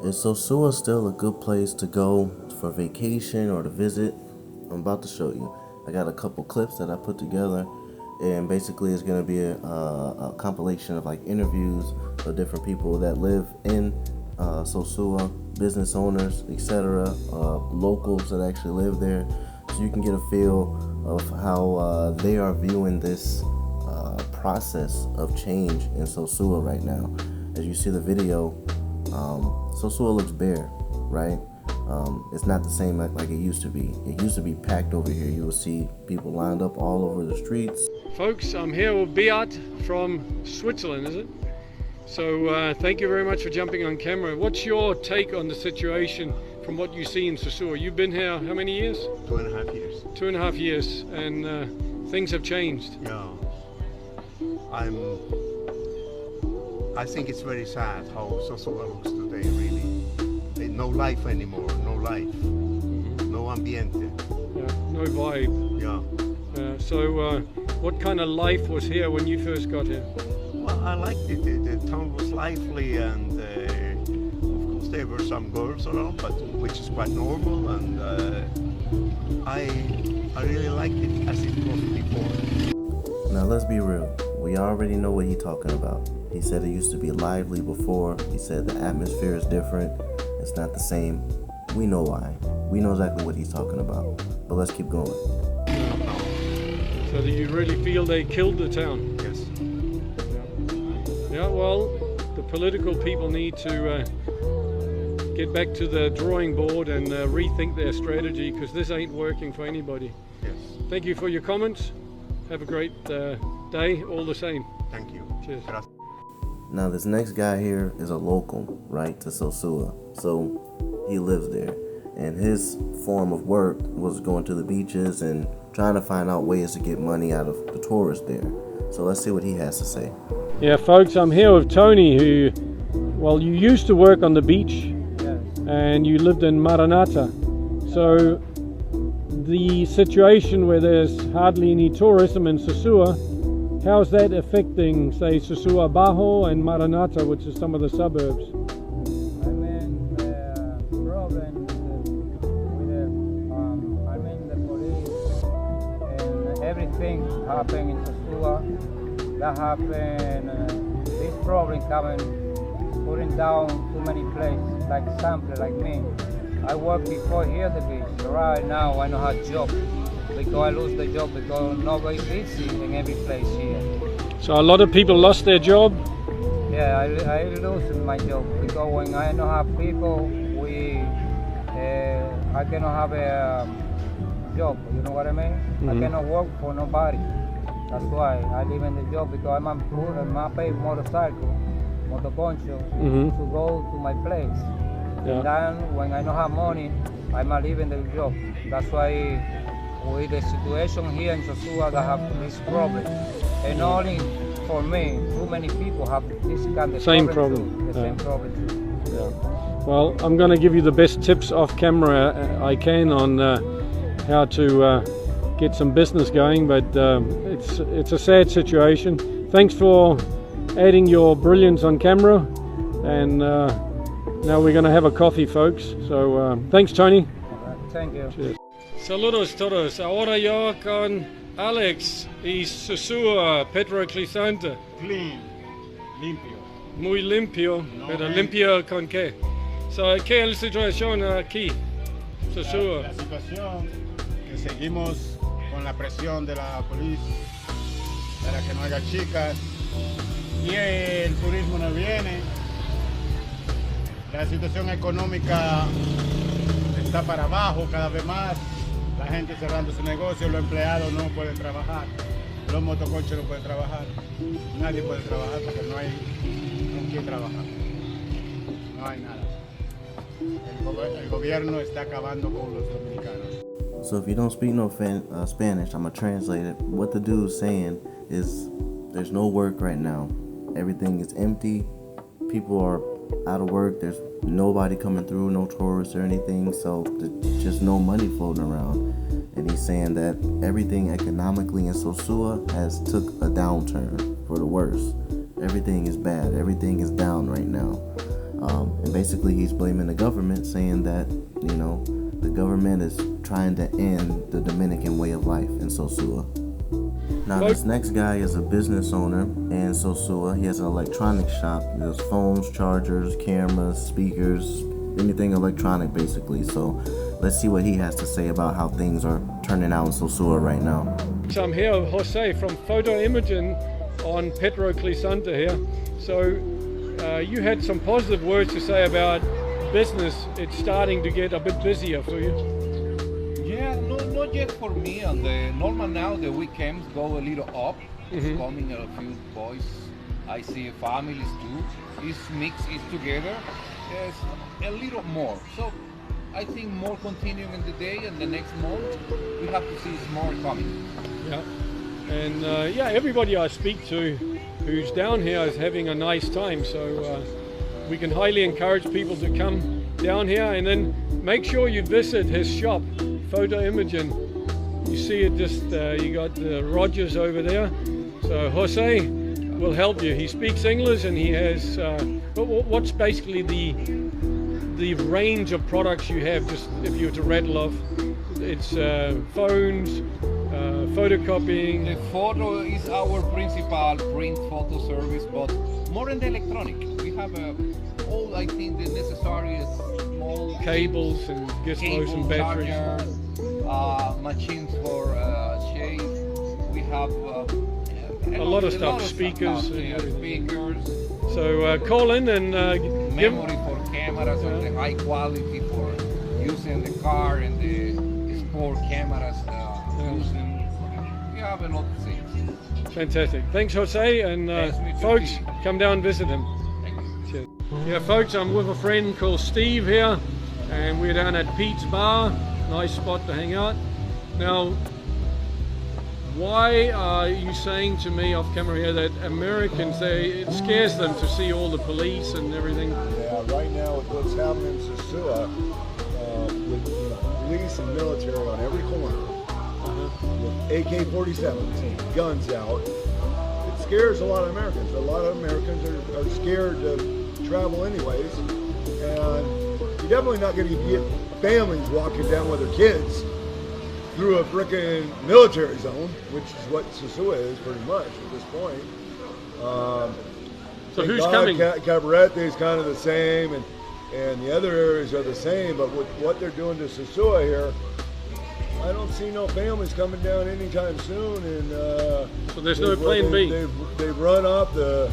Is Sosúa still a good place to go for vacation or to visit? I'm about to show you. I got a couple clips that I put together, and basically it's going to be a compilation of like interviews of different people that live in Sosúa, business owners, etc., locals that actually live there, so you can get a feel of how they are viewing this process of change in Sosúa right now. As you see the video, Sosúa looks bare, right? It's not the same like it used to be. It used to be packed over here. You will see people lined up all over the streets. Folks, I'm here with Beat from Switzerland, is it? So thank you very much for jumping on camera. What's your take on the situation from what you see in Sosúa? You've been here how many years? 2.5 years. 2.5 years, and things have changed. Yeah. I think it's very sad how Sosúa looks today, really. No life anymore, no life, no ambiente. No vibe. Yeah. So what kind of life was here when you first got here? Well, I liked it. The town was lively, and of course there were some girls around, but which is quite normal, and I really liked it as it was before. Now let's be real. We already know what he's talking about. He said it used to be lively before. He said the atmosphere is different. It's not the same. We know why. We know exactly what he's talking about. But let's keep going. So do you really feel they killed the town? Yes. Yeah, well, the political people need to get back to the drawing board and rethink their strategy, because this ain't working for anybody. Yes. Thank you for your comments. Have a great day, all the same. Thank you. Cheers. Gracias. Now this next guy here is a local, right, to Sosúa. So he lives there. And his form of work was going to the beaches and trying to find out ways to get money out of the tourists there. So let's see what he has to say. Yeah, folks, I'm here with Tony, who, well, you used to work on the beach. Yes. And you lived in Maranata. So the situation where there's hardly any tourism in Sosúa, how's that affecting, say, Sosúa Bajo and Maranata, which is some of the suburbs? I mean, the problem with the police and everything happened in Sosúa. That happened, this problem coming, putting down too many places, like example, like me. I worked before here at the beach. Right now I don't have job because I lose the job because nobody busy in every place here. So a lot of people lost their job? Yeah, I lose my job because when I don't have people, I cannot have a job. You know what I mean? I cannot work for nobody. That's why I leave in the job, because I'm pay motorcycle, motoconcho, to go to my place. Yeah. And then when I don't have money, I'm leaving the job. That's why with the situation here in Sosúa, I have this problem. And only for me, too many people have this kind of Same problem. problem. Too. The same problem too. Yeah. Well, I'm going to give you the best tips off camera I can on how to get some business going, but it's a sad situation. Thanks for adding your brilliance on camera, and now we're going to have a coffee, folks. So thanks, Tony. Thank you. Cheers. Saludos todos. Ahora yo con Alex y Sosúa Petroclisante. Clean, limpio. Muy limpio, No, pero man. limpio con qué? So, ¿qué es la situación aquí? Sosúa. La situación que seguimos con la presión de la policía para que no haya chicas y el turismo no viene. La situación económica está para abajo cada vez más. La gente cerrando su negocio, los empleados no pueden trabajar, los motoconchos no pueden trabajar, nadie puede trabajar porque no hay con quién trabajar, no hay nada. El gobierno está acabando con los dominicanos. So if you don't speak no Spanish, I'm going to translate it. What the dude's saying is there's no work right now. Everything is empty. People are out of work. There's nobody coming through, no tourists or anything. So there's just no money floating around. And he's saying that everything economically in Sosúa has took a downturn for the worse. Everything is bad. Everything is down right now. And basically he's blaming the government, saying that, you know, the government is trying to end the Dominican way of life in Sosúa. Now this next guy is a business owner in Sosúa. He has an electronic shop. There's phones, chargers, cameras, speakers, anything electronic basically. So let's see what he has to say about how things are turning out in Sosúa right now. So I'm here with Jose from Photo Imaging on Petro Clisanta here. So you had some positive words to say about business. It's starting to get a bit busier for you. Yeah, not yet for me. And the normal now, the weekends go a little up. It's coming a few boys. I see families too. It's mixed, it's together. There's a little more. So I think more continuing in the day, and the next month we have to see more coming. Yeah, and yeah, everybody I speak to who's down here is having a nice time. So we can highly encourage people to come down here, and then make sure you visit his shop, Photo Imaging. You see it just, you got Rogers over there. So Jose will help you. He speaks English, and he has, what's basically the range of products you have, just if you were to rattle off? It's phones, photocopying. The photo is our principal print photo service, but more in the electronic. We have all, I think, the necessary small cables and gizmos and batteries. Chargers, machines for shade. We have a lot of stuff, speakers. Speakers. So call in and memory for cameras of the high quality for using the car and the sport cameras. Using. We have a lot of things. Fantastic. Thanks, Jose. And folks, come down and visit him. Thank you. Cheers. Yeah, folks, I'm with a friend called Steve here, and we're down at Pete's Bar. Nice spot to hang out. Now, why are you saying to me off camera here that Americans, it scares them to see all the police and everything? Yeah, right now with what's happening in Sosúa, with police and military on every corner, with AK-47s and guns out, it scares a lot of Americans. A lot of Americans are scared to travel anyways, and you're definitely not going to get families walking down with their kids through a frickin' military zone, which is what Sosúa is pretty much at this point. So who's coming? Cabarete is kind of the same, and the other areas are the same, but with what they're doing to Sosúa here, I don't see no families coming down anytime soon. And so there's no plan B. They've run off the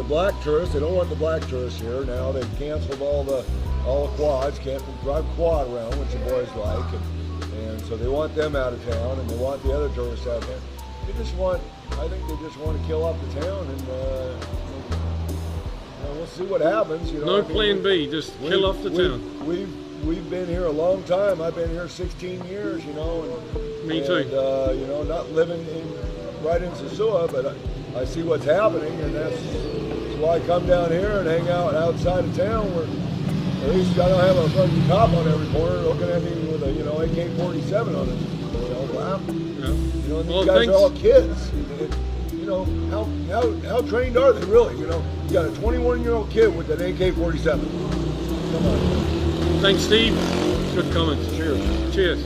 black tourists. They don't want the black tourists here now. They've canceled all the quads. Can't drive quad around, which the boys like. And so they want them out of town, and they want the other tourists out there. I think they just want to kill off the town, and we'll see what happens. No plan B, just kill off the town. We've been here a long time. I've been here 16 years, and me too. And, not living right in Sosúa, but I see what's happening, and that's why I come down here and hang out outside of town where at least I don't have a fucking cop on every corner looking at me with a, AK-47 on it. Wow. Yeah. And these guys are all kids. How trained are they really? You got a 21-year-old kid with an AK-47. Come on. Thanks, Steve. Good comments. Cheers. Cheers.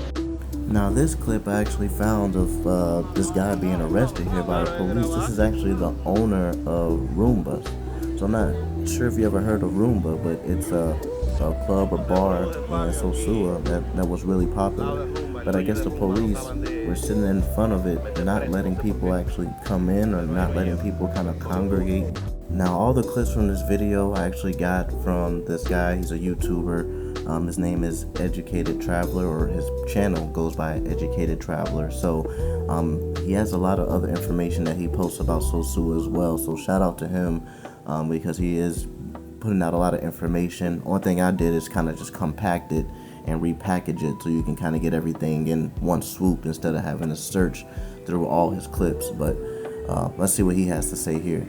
Now this clip I actually found of this guy being arrested here by the police. This is actually the owner of Roombas. So I'm not sure if you ever heard of Roomba, but it's a club or bar in Sosúa that was really popular. But I guess the police were sitting in front of it, not letting people actually come in or not letting people kind of congregate. Now all the clips from this video I actually got from this guy. He's a YouTuber. His name is Educated Traveler, or his channel goes by Educated Traveler. So he has a lot of other information that he posts about Sosúa as well. So shout out to him because he is putting out a lot of information. One thing I did is kind of just compact it and repackage it so you can kind of get everything in one swoop instead of having to search through all his clips. But let's see what he has to say here.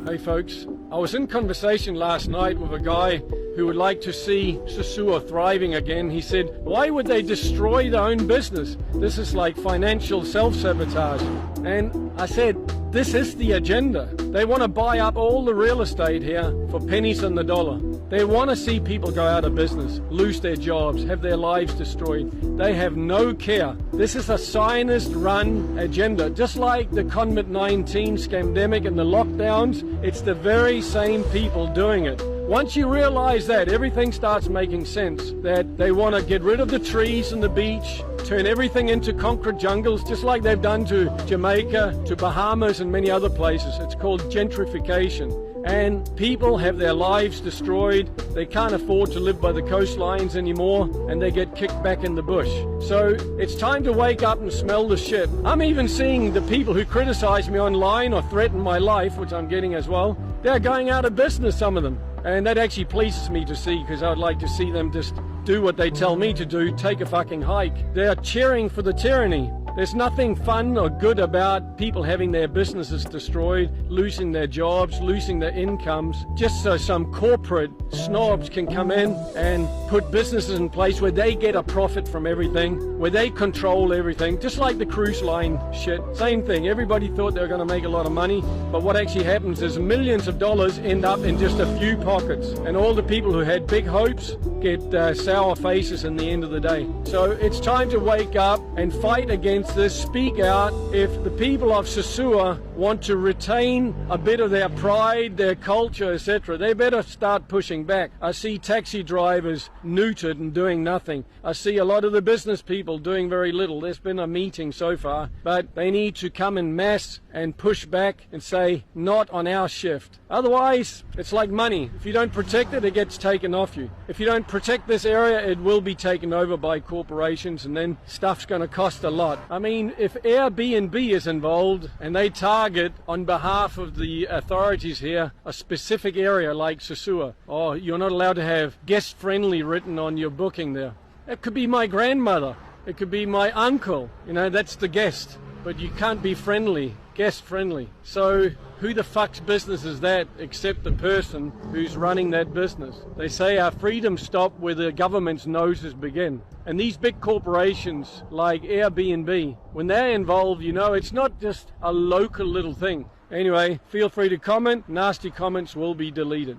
Hey folks, I was in conversation last night with a guy who would like to see Sosúa thriving again. He said, why would they destroy their own business? This is like financial self-sabotage. And I said, this is the agenda. They want to buy up all the real estate here for pennies on the dollar. They want to see people go out of business, lose their jobs, have their lives destroyed. They have no care. This is a Zionist-run agenda. Just like the COVID-19 scandemic and the lockdowns, it's the very same people doing it. Once you realize that, everything starts making sense. That they want to get rid of the trees and the beach, turn everything into concrete jungles, just like they've done to Jamaica, to Bahamas and many other places. It's called gentrification. And people have their lives destroyed. They can't afford to live by the coastlines anymore, and they get kicked back in the bush. So it's time to wake up and smell the shit. I'm even seeing the people who criticize me online or threaten my life, which I'm getting as well, they're going out of business, some of them. And that actually pleases me to see, because I'd like to see them just do what they tell me to do, take a fucking hike. They're cheering for the tyranny. There's nothing fun or good about people having their businesses destroyed, losing their jobs, losing their incomes, just so some corporate snobs can come in and put businesses in place where they get a profit from everything, where they control everything, just like the cruise line shit. Same thing. Everybody thought they were going to make a lot of money, but what actually happens is millions of dollars end up in just a few pockets, and all the people who had big hopes get sour faces in the end of the day. So it's time to wake up and fight against this, speak out. If the people of Sosúa want to retain a bit of their pride, their culture, etc., they better start pushing back. I see taxi drivers neutered and doing nothing. I see a lot of the business people doing very little. There's been a meeting so far, but they need to come en masse and push back and say, not on our shift. Otherwise, it's like money. If you don't protect it, it gets taken off you. If you don't protect this area, it will be taken over by corporations, and then stuff's going to cost a lot. I mean, if Airbnb is involved and they target on behalf of the authorities here a specific area like Sosúa, or you're not allowed to have guest friendly written on your booking there. It could be my grandmother. It could be my uncle. You know, that's the guest. But you can't be friendly, guest friendly. So who the fuck's business is that except the person who's running that business? They say our freedoms stop where the government's noses begin. And these big corporations like Airbnb, when they're involved, you know, it's not just a local little thing. Anyway, feel free to comment. Nasty comments will be deleted.